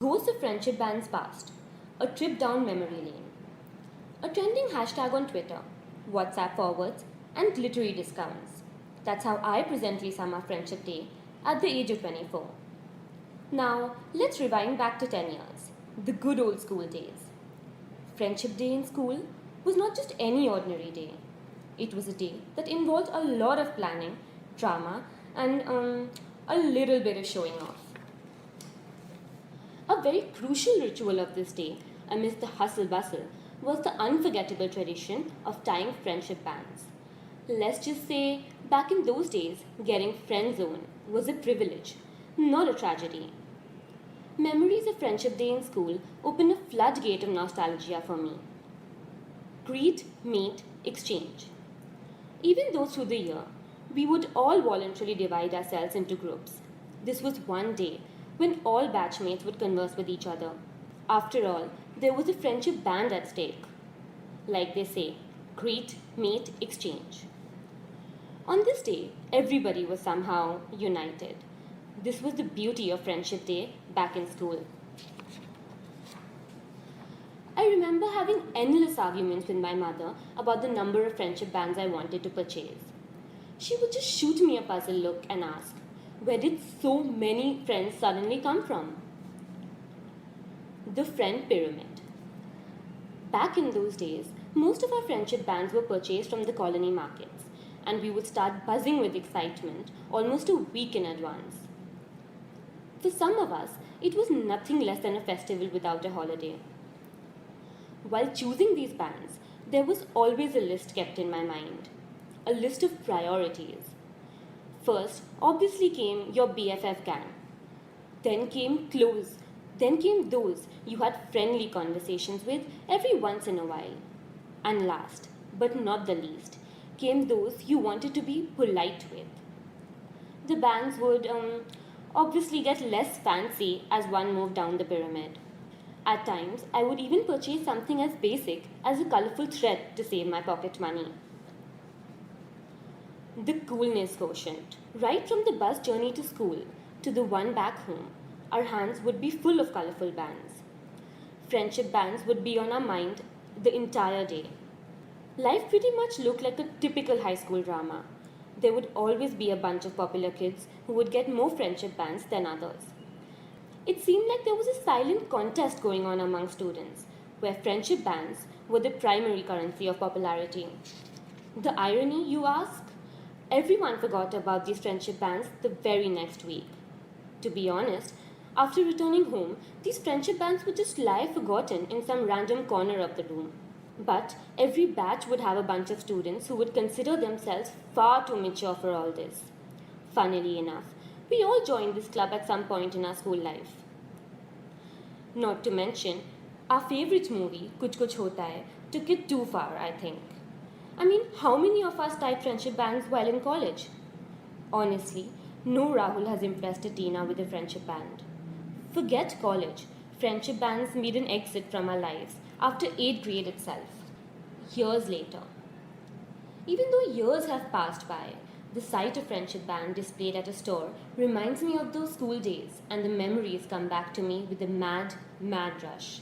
Ghosts of Friendship Bands Past, a trip down memory lane. A trending hashtag on Twitter, WhatsApp forwards, and glittery discounts. That's how I presently sum up Friendship Day at the age of 24. Now, let's rewind back to 10 years, the good old school days. Friendship Day in school was not just any ordinary day. It was a day that involved a lot of planning, drama, and a little bit of showing off. A very crucial ritual of this day, amidst the hustle bustle, was the unforgettable tradition of tying friendship bands. Let's just say, back in those days, getting friend zone was a privilege, not a tragedy. Memories of Friendship Day in school opened a floodgate of nostalgia for me. Greet, meet, exchange. Even though through the year, we would all voluntarily divide ourselves into groups. This was one day when all batchmates would converse with each other. After all, there was a friendship band at stake. Like they say, greet, meet, exchange. On this day, everybody was somehow united. This was the beauty of Friendship Day back in school. I remember having endless arguments with my mother about the number of friendship bands I wanted to purchase. She would just shoot me a puzzled look and ask, where did so many friends suddenly come from? The friend pyramid. Back in those days, most of our friendship bands were purchased from the colony markets, and we would start buzzing with excitement almost a week in advance. For some of us, it was nothing less than a festival without a holiday. While choosing these bands, there was always a list kept in my mind, a list of priorities. First, obviously came your BFF gang. Then came close. Then came those you had friendly conversations with every once in a while. And last, but not the least, came those you wanted to be polite with. The bands would obviously get less fancy as one moved down the pyramid. At times, I would even purchase something as basic as a colorful thread to save my pocket money. The coolness quotient. Right from the bus journey to school to the one back home, our hands would be full of colorful bands. Friendship bands would be on our mind the entire day. Life pretty much looked like a typical high school drama. There would always be a bunch of popular kids who would get more friendship bands than others. It seemed like there was a silent contest going on among students, where friendship bands were the primary currency of popularity. The irony, you ask? Everyone forgot about these friendship bands the very next week. To be honest, after returning home, these friendship bands would just lie forgotten in some random corner of the room. But every batch would have a bunch of students who would consider themselves far too mature for all this. Funnily enough, we all joined this club at some point in our school life. Not to mention, our favorite movie, Kuch Kuch Hota Hai, took it too far, I think. I mean, how many of us tied friendship bands while in college? Honestly, no Rahul has impressed a Tina with a friendship band. Forget college, friendship bands made an exit from our lives after 8th grade itself. Years later. Even though years have passed by, the sight of friendship band displayed at a store reminds me of those school days, and the memories come back to me with a mad rush.